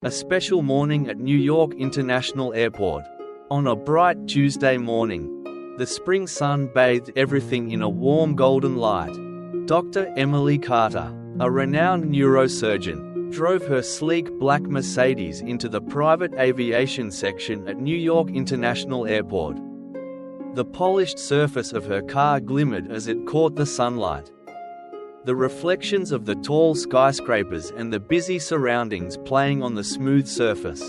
A special morning at New York International Airport. On a bright Tuesday morning, the spring sun bathed everything in a warm golden light. Dr. Emily Carter, a renowned neurosurgeon, drove her sleek black Mercedes into the private aviation section at New York International Airport. The polished surface of her car glimmered as it caught the sunlight. The reflections of the tall skyscrapers and the busy surroundings playing on the smooth surface.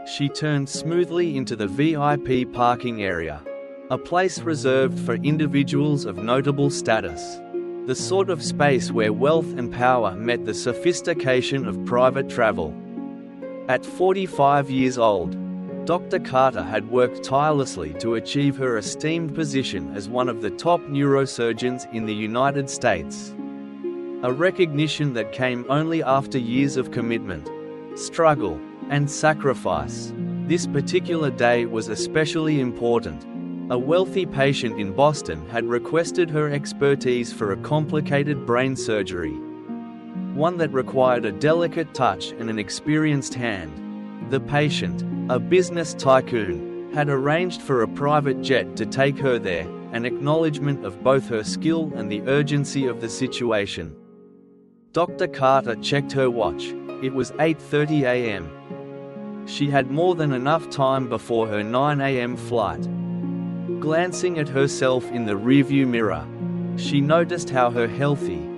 She turned smoothly into the VIP parking area, a place reserved for individuals of notable status. The sort of space where wealth and power met the sophistication of private travel. At 45 years old, Dr. Carter had worked tirelessly to achieve her esteemed position as one of the top neurosurgeons in the United States. A recognition that came only after years of commitment, struggle, and sacrifice. This particular day was especially important. A wealthy patient in Boston had requested her expertise for a complicated brain surgery, one that required a delicate touch and an experienced hand. The patient, a business tycoon, had arranged for a private jet to take her there, an acknowledgement of both her skill and the urgency of the situation. Dr. Carter checked her watch. It was 8:30 a.m. She had more than enough time before her 9 a.m. flight. Glancing at herself in the rearview mirror, she noticed how her healthy,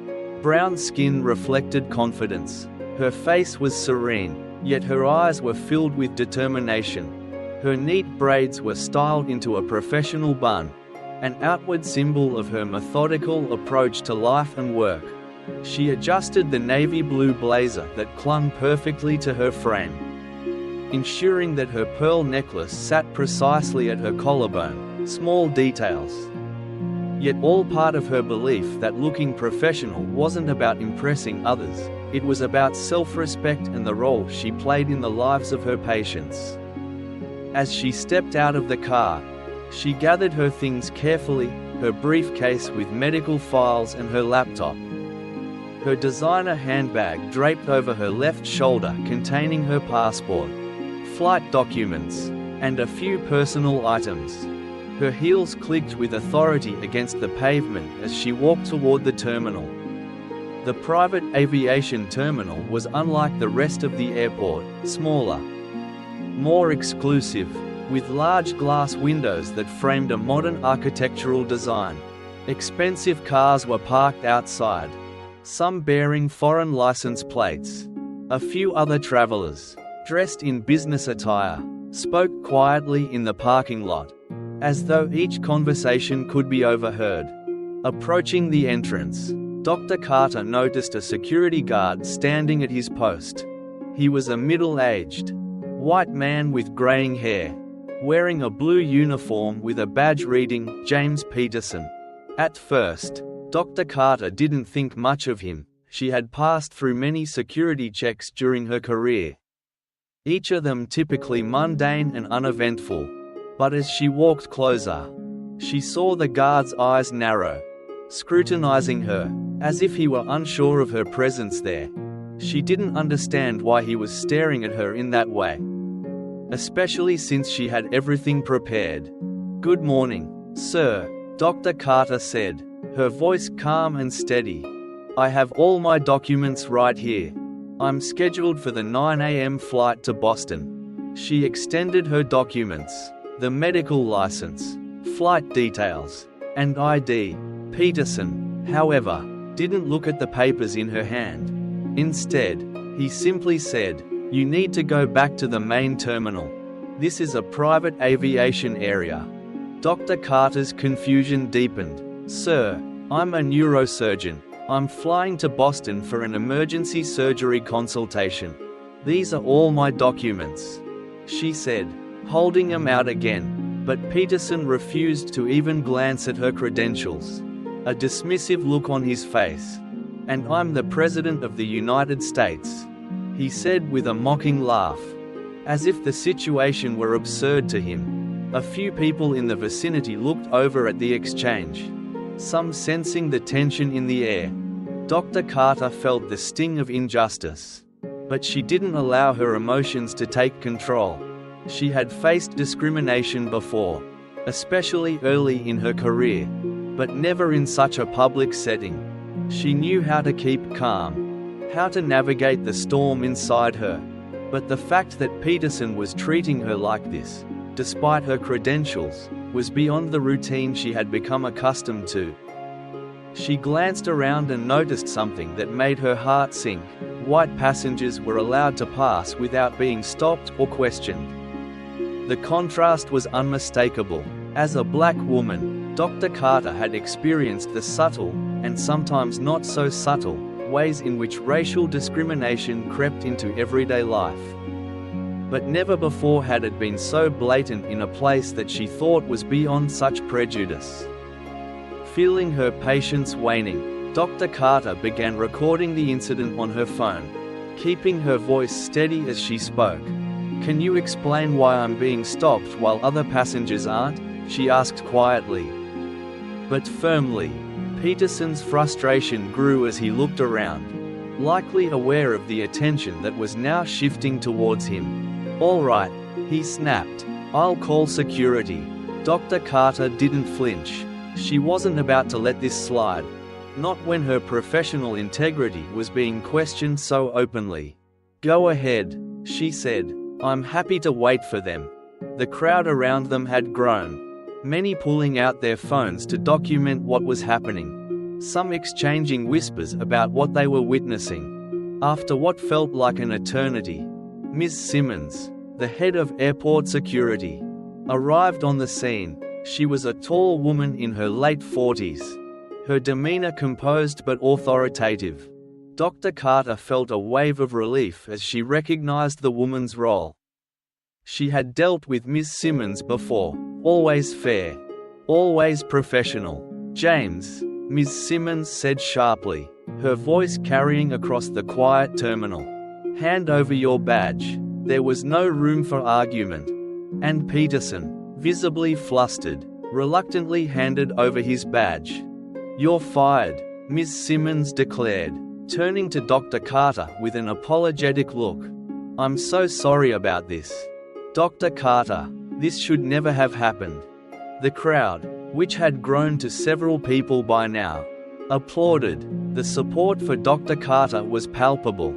brown skin reflected confidence. Her face was serene, yet her eyes were filled with determination. Her neat braids were styled into a professional bun, an outward symbol of her methodical approach to life and work. She adjusted the navy blue blazer that clung perfectly to her frame, ensuring that her pearl necklace sat precisely at her collarbone. Small details, yet all part of her belief that looking professional wasn't about impressing others, it was about self-respect and the role she played in the lives of her patients. As she stepped out of the car, she gathered her things carefully, her briefcase with medical files and her laptop. Her designer handbag draped over her left shoulder containing her passport, flight documents, and a few personal items. Her heels clicked with authority against the pavement as she walked toward the terminal. The private aviation terminal was unlike the rest of the airport, smaller, more exclusive, with large glass windows that framed a modern architectural design. Expensive cars were parked outside, some bearing foreign license plates. A few other travelers, dressed in business attire, spoke quietly in the parking lot, as though each conversation could be overheard. Approaching the entrance, Dr. Carter noticed a security guard standing at his post. He was a middle-aged, white man with graying hair, wearing a blue uniform with a badge reading, James Peterson. At first, Dr. Carter didn't think much of him. She had passed through many security checks during her career, each of them typically mundane and uneventful. But as she walked closer, she saw the guard's eyes narrow, scrutinizing her, as if he were unsure of her presence there. She didn't understand why he was staring at her in that way, especially since she had everything prepared. "Good morning, sir," Dr. Carter said, her voice calm and steady. "I have all my documents right here. I'm scheduled for the 9 a.m. flight to Boston." She extended her documents, the medical license, flight details, and ID. Peterson, however, didn't look at the papers in her hand. Instead, he simply said, "You need to go back to the main terminal. This is a private aviation area." Dr. Carter's confusion deepened. "Sir, I'm a neurosurgeon. I'm flying to Boston for an emergency surgery consultation. These are all my documents," she said, holding them out again, but Peterson refused to even glance at her credentials. A dismissive look on his face. "And I'm the President of the United States," he said with a mocking laugh, as if the situation were absurd to him. A few people in the vicinity looked over at the exchange, some sensing the tension in the air. Dr. Carter felt the sting of injustice. But she didn't allow her emotions to take control. She had faced discrimination before, especially early in her career, but never in such a public setting. She knew how to keep calm, how to navigate the storm inside her. But the fact that Peterson was treating her like this, despite her credentials, was beyond the routine she had become accustomed to. She glanced around and noticed something that made her heart sink. White passengers were allowed to pass without being stopped or questioned. The contrast was unmistakable. As a black woman, Dr. Carter had experienced the subtle, and sometimes not so subtle, ways in which racial discrimination crept into everyday life. But never before had it been so blatant in a place that she thought was beyond such prejudice. Feeling her patience waning, Dr. Carter began recording the incident on her phone, keeping her voice steady as she spoke. "Can you explain why I'm being stopped while other passengers aren't?" she asked quietly, but firmly. Peterson's frustration grew as he looked around, likely aware of the attention that was now shifting towards him. "All right," he snapped. "I'll call security." Dr. Carter didn't flinch. She wasn't about to let this slide, not when her professional integrity was being questioned so openly. "Go ahead," she said. "I'm happy to wait for them." The crowd around them had grown, many pulling out their phones to document what was happening, some exchanging whispers about what they were witnessing. After what felt like an eternity, Ms. Simmons, the head of airport security, arrived on the scene. She was a tall woman in her late 40s, her demeanor composed but authoritative. Dr. Carter felt a wave of relief as she recognized the woman's role. She had dealt with Ms. Simmons before, always fair, always professional. "James," Ms. Simmons said sharply, her voice carrying across the quiet terminal. "Hand over your badge." There was no room for argument. And Peterson, visibly flustered, reluctantly handed over his badge. "You're fired," Ms. Simmons declared, turning to Dr. Carter with an apologetic look. "I'm so sorry about this. Dr. Carter, this should never have happened." The crowd, which had grown to several people by now, applauded. The support for Dr. Carter was palpable.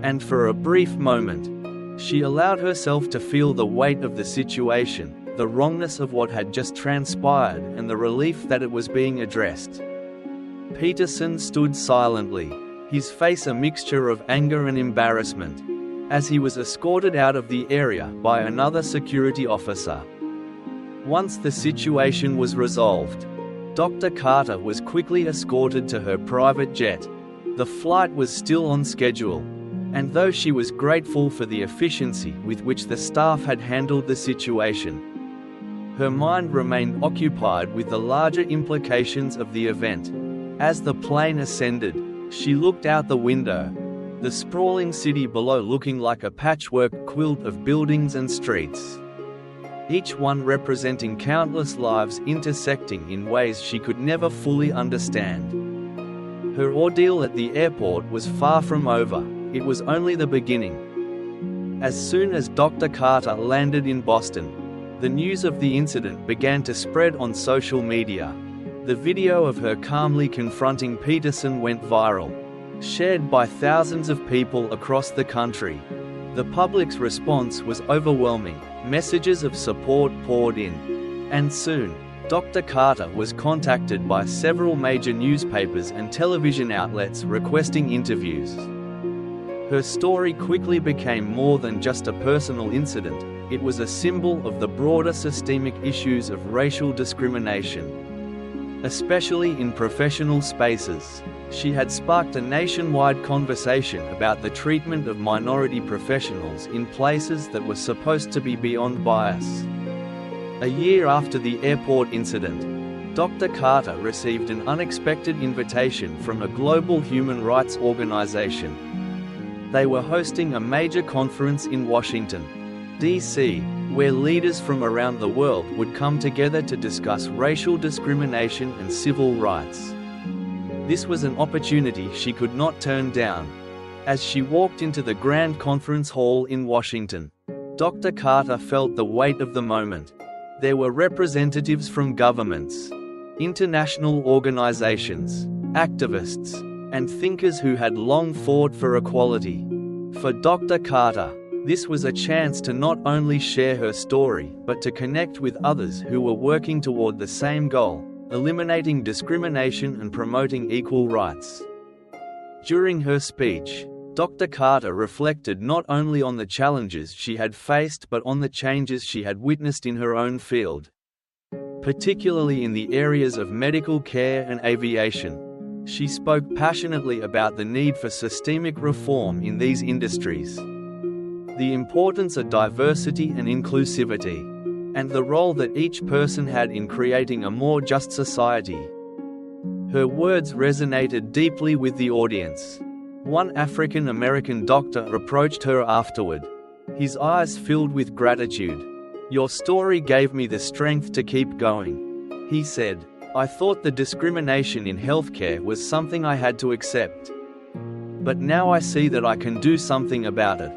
And for a brief moment, she allowed herself to feel the weight of the situation, the wrongness of what had just transpired, and the relief that it was being addressed. Peterson stood silently, his face a mixture of anger and embarrassment, as he was escorted out of the area by another security officer. Once the situation was resolved, Dr. Carter was quickly escorted to her private jet. The flight was still on schedule, and though she was grateful for the efficiency with which the staff had handled the situation, her mind remained occupied with the larger implications of the event. As the plane ascended, she looked out the window, the sprawling city below looking like a patchwork quilt of buildings and streets, each one representing countless lives intersecting in ways she could never fully understand. Her ordeal at the airport was far from over. It was only the beginning. As soon as Dr. Carter landed in Boston, the news of the incident began to spread on social media. The video of her calmly confronting Peterson went viral, shared by thousands of people across the country. The public's response was overwhelming. Messages of support poured in. And soon, Dr. Carter was contacted by several major newspapers and television outlets requesting interviews. Her story quickly became more than just a personal incident. It was a symbol of the broader systemic issues of racial discrimination, especially in professional spaces. She had sparked a nationwide conversation about the treatment of minority professionals in places that were supposed to be beyond bias. A year after the airport incident, Dr. Carter received an unexpected invitation from a global human rights organization. They were hosting a major conference in Washington, D.C., where leaders from around the world would come together to discuss racial discrimination and civil rights. This was an opportunity she could not turn down. As she walked into the Grand Conference Hall in Washington, Dr. Carter felt the weight of the moment. There were representatives from governments, international organizations, activists, and thinkers who had long fought for equality. For Dr. Carter, this was a chance to not only share her story but to connect with others who were working toward the same goal, eliminating discrimination and promoting equal rights. During her speech, Dr. Carter reflected not only on the challenges she had faced but on the changes she had witnessed in her own field, particularly in the areas of medical care and aviation. She spoke passionately about the need for systemic reform in these industries, the importance of diversity and inclusivity, and the role that each person had in creating a more just society. Her words resonated deeply with the audience. One African American doctor approached her afterward, his eyes filled with gratitude. "Your story gave me the strength to keep going," he said. "I thought the discrimination in healthcare was something I had to accept. But now I see that I can do something about it."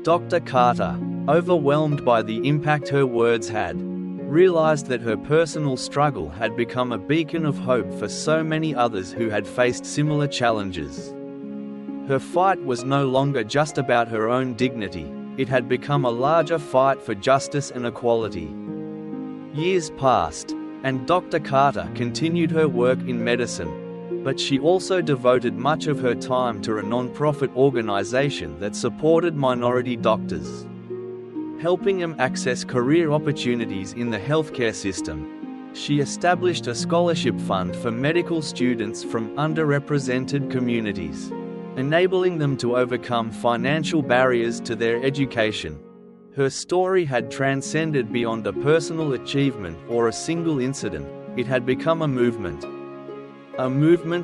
Dr. Carter, overwhelmed by the impact her words had, realized that her personal struggle had become a beacon of hope for so many others who had faced similar challenges. Her fight was no longer just about her own dignity, it had become a larger fight for justice and equality. Years passed, and Dr. Carter continued her work in medicine, but she also devoted much of her time to a non-profit organization that supported minority doctors, helping them access career opportunities in the healthcare system. She established a scholarship fund for medical students from underrepresented communities, enabling them to overcome financial barriers to their education. Her story had transcended beyond a personal achievement or a single incident. It had become a movement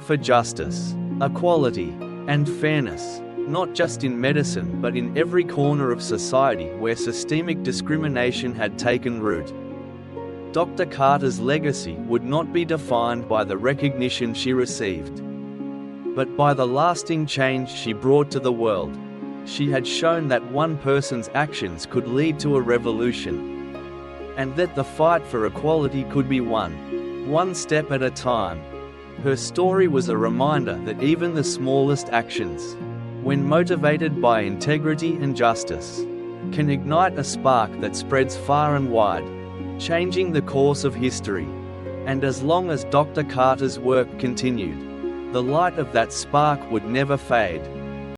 for justice, equality, and fairness, not just in medicine but in every corner of society where systemic discrimination had taken root. Dr. Carter's legacy would not be defined by the recognition she received, but by the lasting change she brought to the world. She had shown that one person's actions could lead to a revolution, and that the fight for equality could be won, one step at a time. Her story was a reminder that even the smallest actions, when motivated by integrity and justice, can ignite a spark that spreads far and wide, changing the course of history. And as long as Dr. Carter's work continued, the light of that spark would never fade.